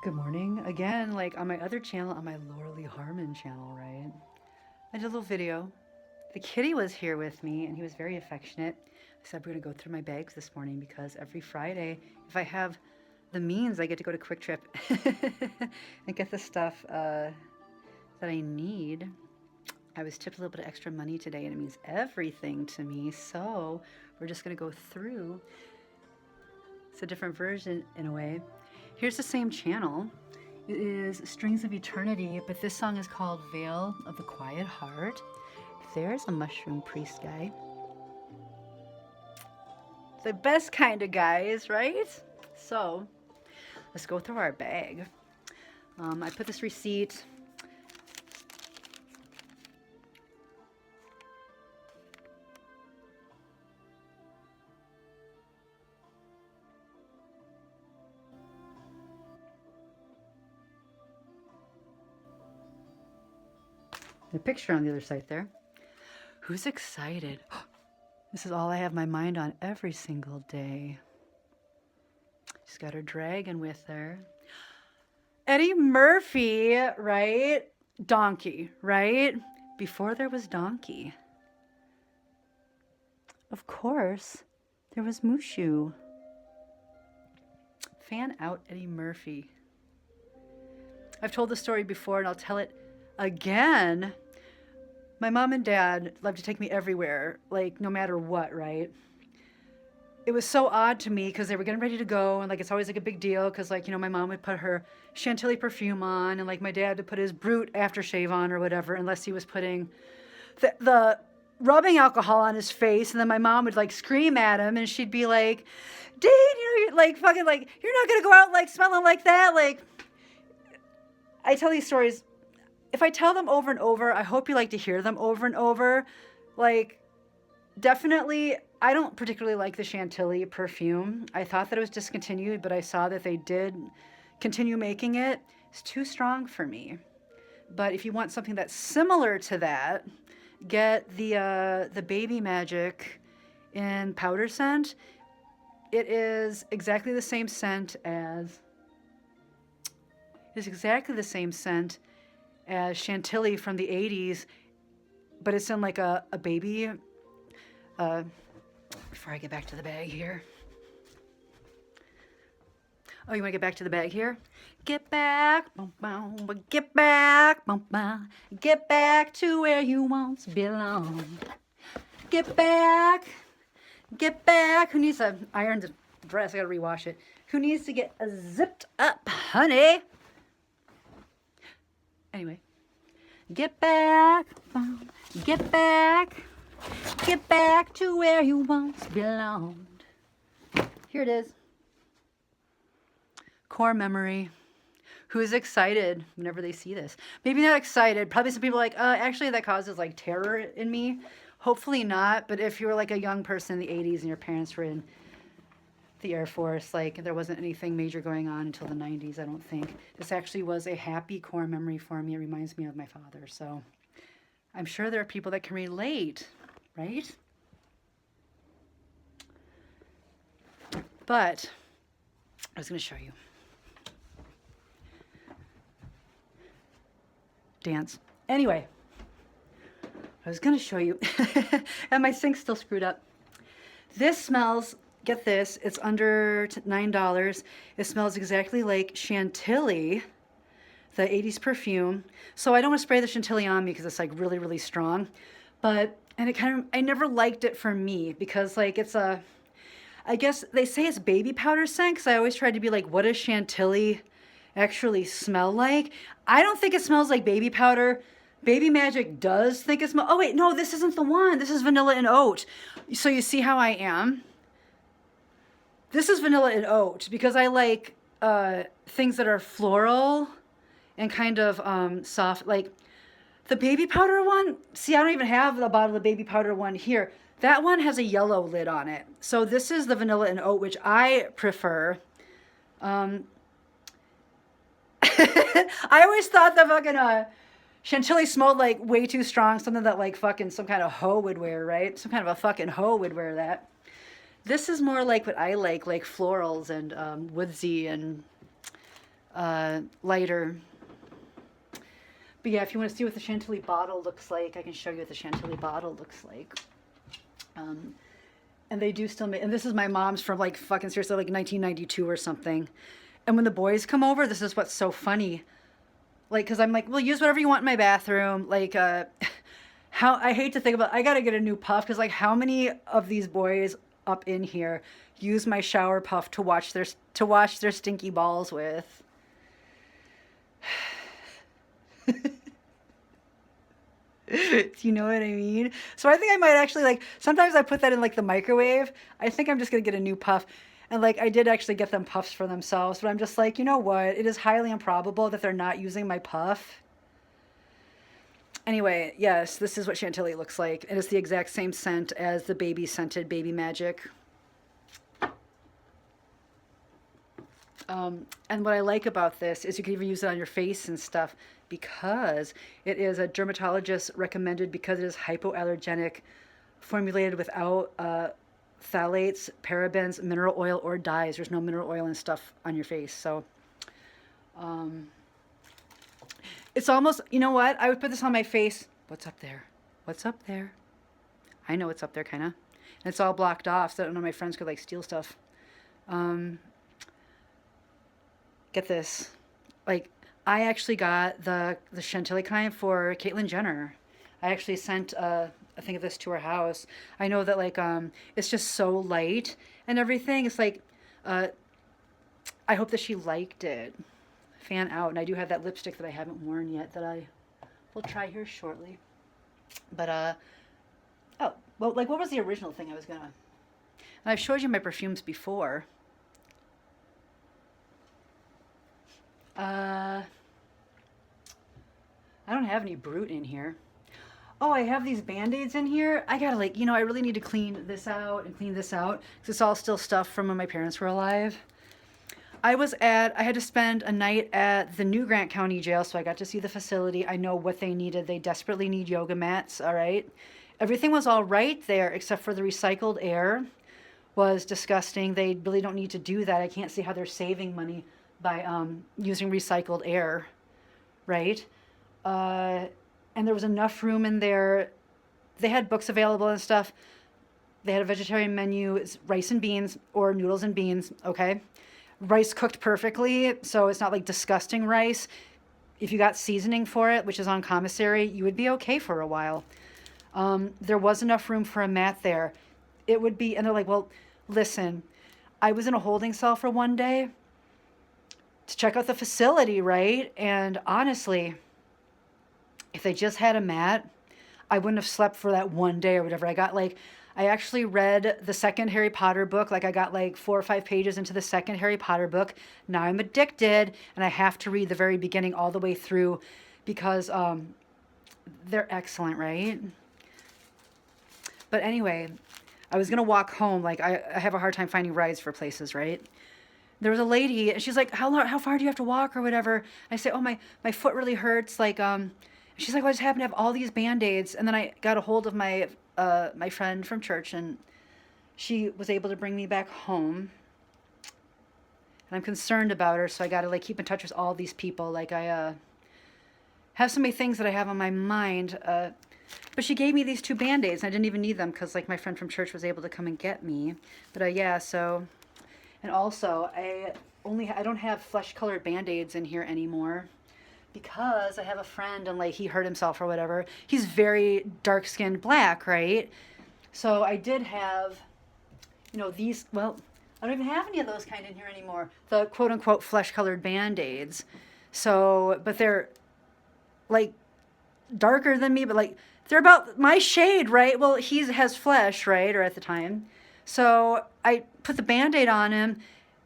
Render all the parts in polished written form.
Good morning. Again, like on my other channel, on my Laura Harmon channel, right? I did a little video. The kitty was here with me and he was very affectionate. I said we're gonna go through my bags this morning because every Friday, if I have the means, I get to go to Quick Trip and get the stuff that I need. I was tipped a little bit of extra money today and it means everything to me. So we're just gonna go through. It's a different version in a way. Here's the same channel. It is Strings of Eternity, but this song is called Veil of the Quiet Heart. There's a mushroom priest guy. The best kind of guys, right? So let's go through our bag. I put this receipt. The picture on the other side there. Who's excited? This is all I have my mind on every single day. She's got her dragon with her. Eddie Murphy, right? Donkey, right? Before there was Donkey. Of course, there was Mushu. Fan out Eddie Murphy. I've told the story before and I'll tell it again. My mom and dad love to take me everywhere, like no matter what, right? It was so odd to me because they were getting ready to go and like it's always like a big deal because like, you know, my mom would put her Chantilly perfume on and like my dad would put his Brut aftershave on or whatever unless he was putting the rubbing alcohol on his face, and then my mom would like scream at him and she'd be like, dude, you know, you're like fucking like, you're not gonna go out like smelling like that. Like, I tell these stories. If I tell them over and over, I hope you like to hear them over and over. Like, definitely, I don't particularly like the Chantilly perfume. I thought that it was discontinued, but I saw that they did continue making it. It's too strong for me. But if you want something that's similar to that, get the Baby Magic in powder scent. It is exactly the same scent as Chantilly from the 80s, but it's in like a baby. Before I get back to the bag here. Oh, you want to get back to the bag here? Get back, get back, get back to where you once belong. Get back, get back. Who needs to iron the dress? I gotta rewash it. Who needs to get zipped up, honey? Anyway, get back, get back, get back to where you once belonged. Here it is. Core memory. Who's excited whenever they see this? Maybe not excited. Probably some people are like, actually that causes like terror in me. Hopefully not. But if you were like a young person in the 80s and your parents were in the Air Force, like there wasn't anything major going on until the 90s, I don't think. This actually was a happy core memory for me. It reminds me of my father. So I'm sure there are people that can relate, right? But I was going to show you. Dance. Anyway, I was going to show you. And my sink's still screwed up. This smells, get this, it's under $9. It smells exactly like Chantilly, the 80s perfume. So I don't want to spray the Chantilly on me because it's like really, really strong. But, and it kind of, I never liked it for me because like it's a, I guess they say it's baby powder scent because I always tried to be like, what does Chantilly actually smell like? I don't think it smells like baby powder. Baby Magic does think it smells. Oh wait, no, this isn't the one. This is vanilla and oat. So you see how I am? This is vanilla and oat because I like things that are floral and kind of soft. Like the baby powder one, see, I don't even have the bottle of the baby powder one here. That one has a yellow lid on it. So this is the vanilla and oat, which I prefer. I always thought the fucking Chantilly smelled like way too strong, something that like fucking some kind of hoe would wear, right? Some kind of a fucking hoe would wear that. This is more like what I like florals and woodsy and lighter. But yeah, if you want to see what the Chantilly bottle looks like, I can show you what the Chantilly bottle looks like. And they do still make, and this is my mom's from like fucking seriously like 1992 or something. And when the boys come over, this is what's so funny. Like, cause I'm like, well, use whatever you want in my bathroom. Like, how, I hate to think about, I gotta get a new puff. Cause like how many of these boys up in here use my shower puff to wash their stinky balls with? You know what I mean? So I think I might actually like, sometimes I put that in like the microwave. I think I'm just going to get a new puff. And like, I did actually get them puffs for themselves, but I'm just like, you know what? It is highly improbable that they're not using my puff. Anyway, yes, this is what Chantilly looks like. It is the exact same scent as the baby scented Baby Magic. And what I like about this is you can even use it on your face and stuff because it is a dermatologist recommended because it is hypoallergenic, formulated without phthalates, parabens, mineral oil, or dyes. There's no mineral oil and stuff on your face. So it's almost, you know what? I would put this on my face. What's up there? What's up there? I know what's up there, kind of. And it's all blocked off so that none of my friends could like steal stuff. Get this, like I actually got the Chantilly kind for Caitlyn Jenner. I actually sent a thing of this to her house. I know that like it's just so light and everything. It's like I hope that she liked it. Fan out. And I do have that lipstick that I haven't worn yet that I will try here shortly. But oh well, like what was the original thing I was gonna? And I've showed you my perfumes before. I don't have any Brute in here. Oh, I have these Band-Aids in here. I gotta like, you know, I really need to clean this out and clean this out because it's all still stuff from when my parents were alive. I had to spend a night at the new Grant County Jail, so I got to see the facility. I know what they needed. They desperately need yoga mats, all right? Everything was all right there except for the recycled air was disgusting. They really don't need to do that. I can't see how they're saving money by using recycled air, right? And there was enough room in there. They had books available and stuff. They had a vegetarian menu. It's rice and beans or noodles and beans, okay? Rice cooked perfectly, so it's not like disgusting rice. If you got seasoning for it, which is on commissary, you would be okay for a while. There was enough room for a mat there. It would be, and they're like, well, listen, I was in a holding cell for one day to check out the facility, right? And honestly, if they just had a mat, I wouldn't have slept for that one day or whatever. I actually read the second Harry Potter book. Like I got like 4 or 5 pages into the second Harry Potter book. Now I'm addicted and I have to read the very beginning all the way through because they're excellent, right? But anyway, I was going to walk home. Like I have a hard time finding rides for places, right? There was a lady and she's like, how far do you have to walk or whatever? I say, oh, my foot really hurts. Like, she's like, well, I just happen to have all these Band-Aids. And then I got a hold of my friend from church and she was able to bring me back home. And I'm concerned about her. So I got to like keep in touch with all these people. Like I have so many things that I have on my mind. But she gave me these 2 Band-Aids and I didn't even need them because like my friend from church was able to come and get me. But yeah, so, and also I don't have flesh colored Band-Aids in here anymore. Because I have a friend and like he hurt himself or whatever. He's very dark skinned black, right? So I did have, you know, these, well, I don't even have any of those kind in here anymore. The quote unquote flesh colored Band-Aids. So, but they're like darker than me, but like they're about my shade, right? Well, he has flesh, right? Or at the time. So I put the Band-Aid on him.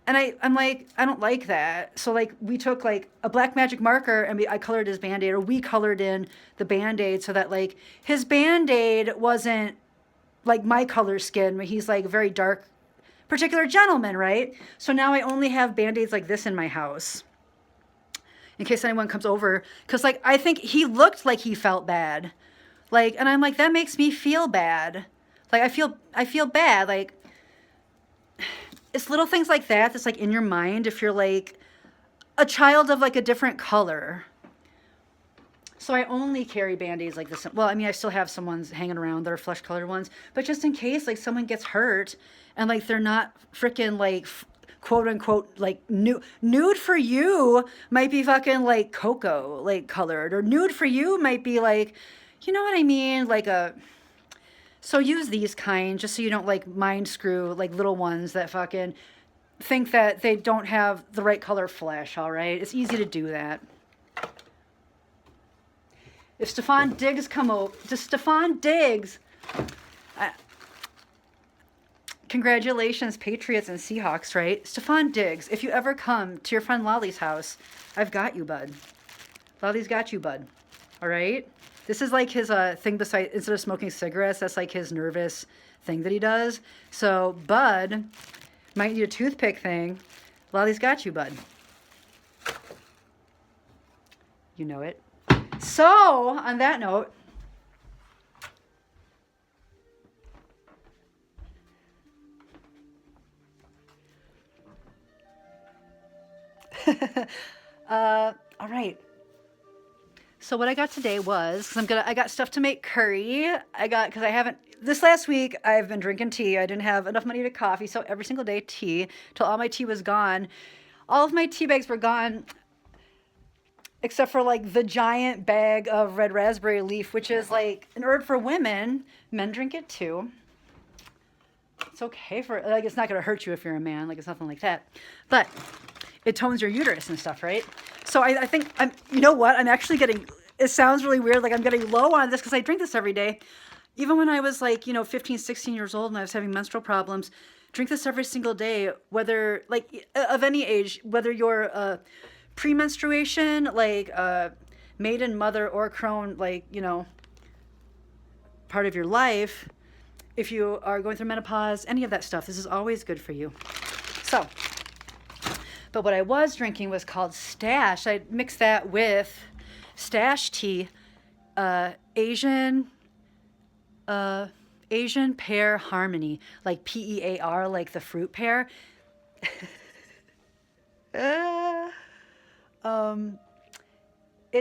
And I'm like, I don't like that. So like we took like a black magic marker and I colored his Band-Aid, or we colored in the Band-Aid so that like his Band-Aid wasn't like my color skin. He's like a very dark, particular gentleman, right? So now I only have Band-Aids like this in my house in case anyone comes over. Cause like, I think he looked like he felt bad. Like, and I'm like, that makes me feel bad. Like I feel bad. Like, it's little things like that that's like in your mind if you're like a child of like a different color. So I only carry Band-Aids like this. Well, I mean, I still have some ones hanging around that are flesh colored ones, but just in case like someone gets hurt and like they're not freaking like quote unquote like nude for you might be fucking like cocoa like colored, or nude for you might be like, you know what I mean, like a. So use these kind just so you don't like mind screw like little ones that fucking think that they don't have the right color flesh. All right, it's easy to do that. If Stefan Diggs come over, just Stefan Diggs. Congratulations, Patriots and Seahawks, right? Stefan Diggs, if you ever come to your friend Lolly's house, I've got you, bud. Lolly's got you, bud. All right? This is like his thing beside, instead of smoking cigarettes, that's like his nervous thing that he does. So, bud, might need a toothpick thing. Lolly's got you, bud. You know it. So, on that note, all right. So what I got today was, because I got stuff to make curry. Because I haven't, this last week I've been drinking tea. I didn't have enough money to coffee, so every single day tea, till all my tea was gone. All of my tea bags were gone, except for like the giant bag of red raspberry leaf, which is like an herb for women. Men drink it too. It's okay for, like, it's not going to hurt you if you're a man. Like, it's nothing like that. But it tones your uterus and stuff, right? So I think you know what? I'm actually getting, it sounds really weird. Like I'm getting low on this because I drink this every day. Even when I was like, 15, 16 years old and I was having menstrual problems, drink this every single day, whether like of any age, whether you're pre-menstruation, like maiden, mother, or crone, like, part of your life. If you are going through menopause, any of that stuff, this is always good for you. So, but what I was drinking was called Stash. I mixed that with Stash tea, Asian pear harmony, like PEAR, like the fruit pear. It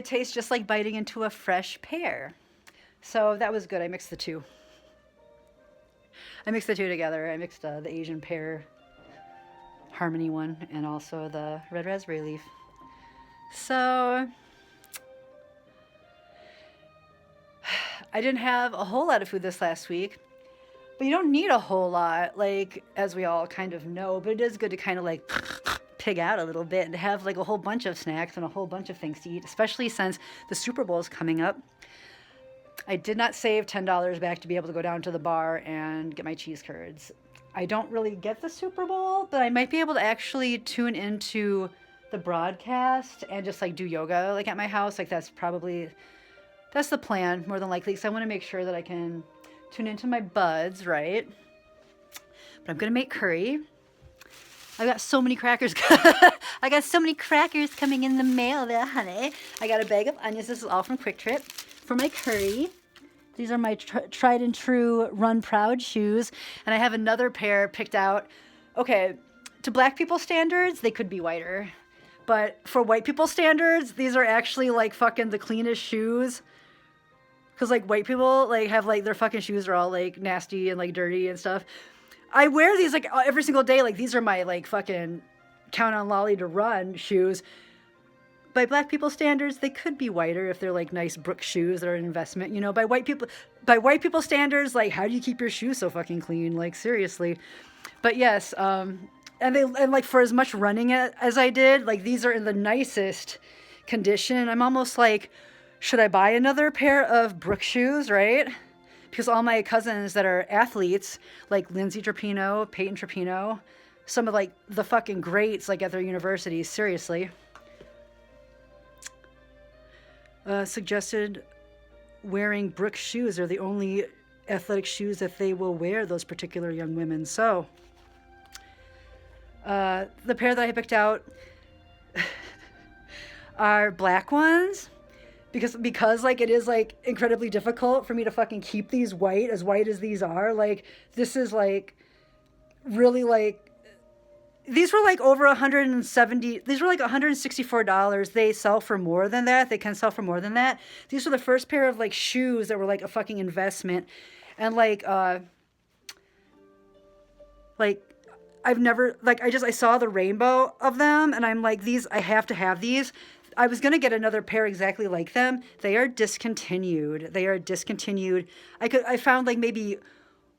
tastes just like biting into a fresh pear. So that was good. I mixed the two. Together. I mixed the Asian pear harmony one and also the red raspberry leaf. So I didn't have a whole lot of food this last week, but you don't need a whole lot, like, as we all kind of know, but it is good to kind of like pig out a little bit and have like a whole bunch of snacks and a whole bunch of things to eat, especially since the Super Bowl is coming up. I did not save $10 back to be able to go down to the bar and get my cheese curds. I don't really get the Super Bowl, but I might be able to actually tune into the broadcast and just like do yoga like at my house. Like that's the plan more than likely. So I want to make sure that I can tune into my buds, right? But I'm going to make curry. I've got so many crackers. I got so many crackers coming in the mail there, honey. I got a bag of onions. This is all from QuikTrip. For my curry, these are my tried and true Run Proud shoes. And I have another pair picked out. Okay, to black people standards, they could be whiter. But for white people standards, these are actually like fucking the cleanest shoes. Because like white people like have like their fucking shoes are all like nasty and like dirty and stuff. I wear these like every single day. Like these are my like fucking count on Lolly to run shoes. By black people standards, they could be whiter if they're like nice Brooks shoes that are an investment. By white people standards, like how do you keep your shoes so fucking clean? Like seriously. But yes, and like for as much running as I did, like these are in the nicest condition. I'm almost like, should I buy another pair of Brooks shoes, right? Because all my cousins that are athletes, like Lindsay Trapino, Peyton Trapino, some of like the fucking greats like at their universities, seriously. Suggested wearing Brooks shoes are the only athletic shoes that they will wear, those particular young women. So the pair that I picked out are black ones because like it is like incredibly difficult for me to fucking keep these white as these are. Like this is like really like these were like over 170. These were like $164. They sell for more than that. They can sell for more than that. These were the first pair of like shoes that were like a fucking investment. And like I've never, like, I saw the rainbow of them and I'm like, these, I have to have these. I was going to get another pair exactly like them. They are discontinued. They are discontinued. I found like maybe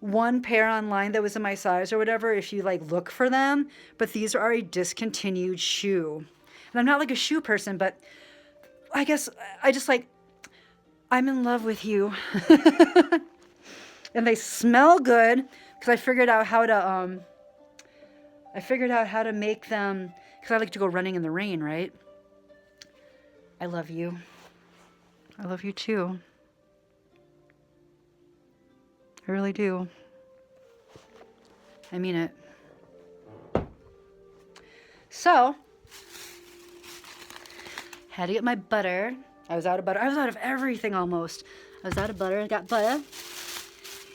one pair online that was in my size or whatever if you like look for them, but these are a discontinued shoe. And I'm not like a shoe person, but I guess I just like, I'm in love with you. And they smell good because I figured out how to make them, because I like to go running in the rain, right? I love you. I love you too. I really do. I mean it. So, had to get my butter. I was out of butter. I was out of everything almost. I was out of butter and got butter.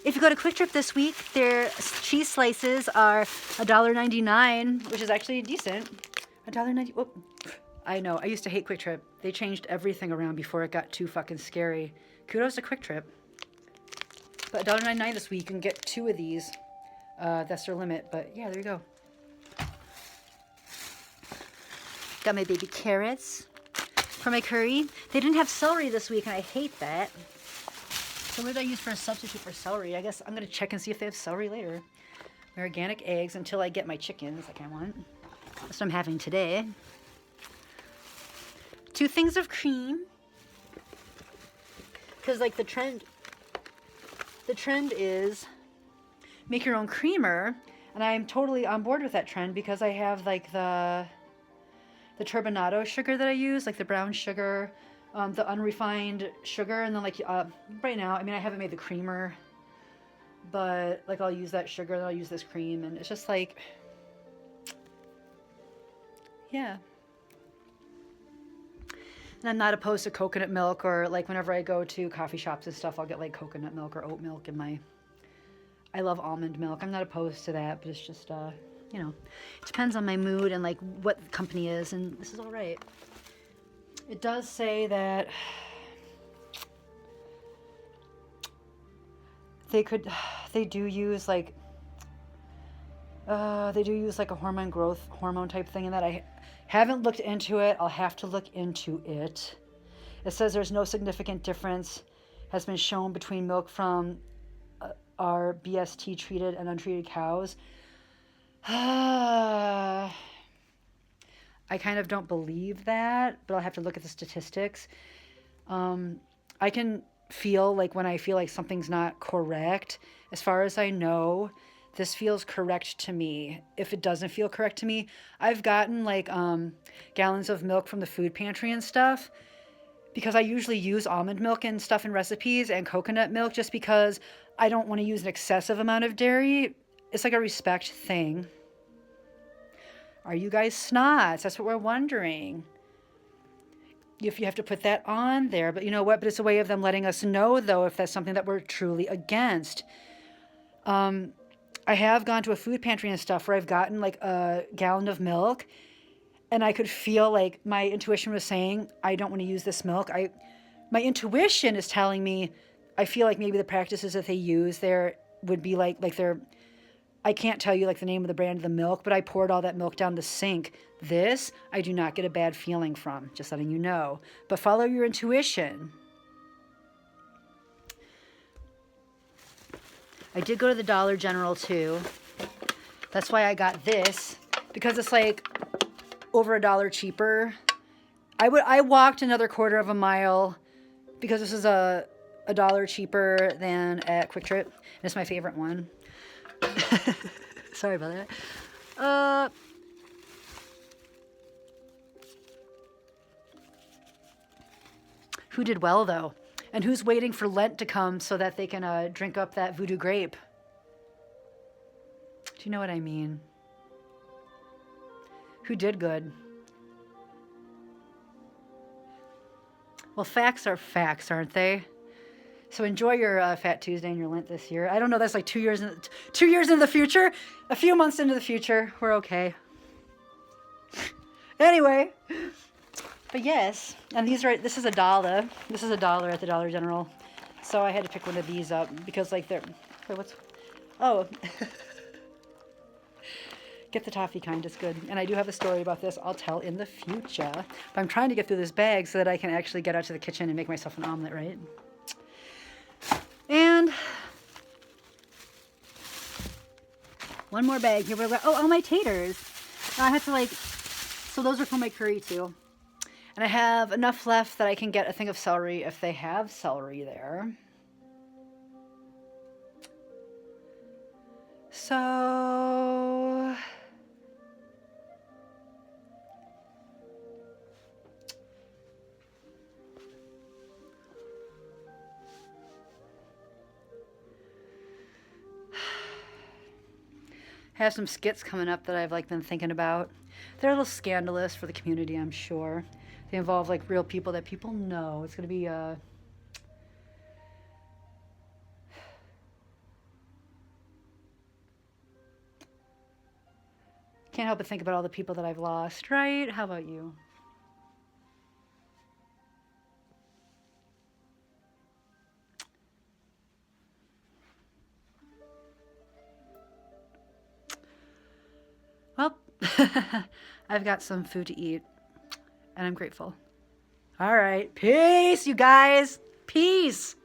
If you go to Quick Trip this week, their cheese slices are $1.99, which is actually decent. $1.90. Oh, I know. I used to hate Quick Trip. They changed everything around before it got too fucking scary. Kudos to Quick Trip. But $1.99 this week, you can get 2 of these. That's their limit. But yeah, there you go. Got my baby carrots for my curry. They didn't have celery this week, and I hate that. So what did I use for a substitute for celery? I guess I'm going to check and see if they have celery later. My organic eggs until I get my chickens like I want. That's what I'm having today. 2 things of cream. Because like the trend is make your own creamer. And I'm totally on board with that trend because I have like the turbinado sugar that I use, like the brown sugar, the unrefined sugar, and then like right now, I mean, I haven't made the creamer, but like I'll use that sugar and I'll use this cream, and it's just like, yeah. And I'm not opposed to coconut milk, or like whenever I go to coffee shops and stuff, I'll get like coconut milk or oat milk in my, I love almond milk. I'm not opposed to that, but it's just, you know, it depends on my mood and like what the company is, and this is all right. It does say that they do use like a hormone type thing, and that I haven't looked into it. I'll have to look into it. It says there's no significant difference has been shown between milk from our BST treated and untreated cows. I kind of don't believe that, but I'll have to look at the statistics. I can feel like when I feel like something's not correct, as far as I know, this feels correct to me. If it doesn't feel correct to me, I've gotten like gallons of milk from the food pantry and stuff, because I usually use almond milk and stuff in recipes and coconut milk just because I don't want to use an excessive amount of dairy. It's like a respect thing. Are you guys snots? That's what we're wondering. If you have to put that on there. But you know what? But it's a way of them letting us know, though, if that's something that we're truly against. I have gone to a food pantry and stuff where I've gotten like a gallon of milk, and I could feel like my intuition was saying, I don't want to use this milk. My intuition is telling me, I feel like maybe the practices that they use there would be like they're, I can't tell you like the name of the brand of the milk, but I poured all that milk down the sink. This, I do not get a bad feeling from, just letting you know. But follow your intuition. I did go to the Dollar General too. That's why I got this, because it's like over $1 cheaper. I walked another quarter of a mile because this is a $1 cheaper than at Quick Trip. And it's my favorite one. Sorry about that. Who did well though? And who's waiting for Lent to come so that they can drink up that voodoo grape? Do you know what I mean? Who did good? Well, facts are facts, aren't they? So enjoy your Fat Tuesday and your Lent this year. I don't know. That's like 2 years into the future. A few months into the future. We're okay. Anyway, but yes, and these are, this is $1. This is $1 at the Dollar General. So I had to pick one of these up because like they're, wait, what's, oh, get the toffee kind, it's good. And I do have a story about this I'll tell in the future. But I'm trying to get through this bag so that I can actually get out to the kitchen and make myself an omelet, right? And one more bag. Here we go. Oh, all my taters. I have to like, so those are for my curry too. And I have enough left that I can get a thing of celery if they have celery there. So I have some skits coming up that I've like been thinking about. They're a little scandalous for the community, I'm sure. They involve like real people that people know. It's gonna be can't help but think about all the people that I've lost, right? How about you? Well, I've got some food to eat, and I'm grateful. All right, peace, you guys. Peace.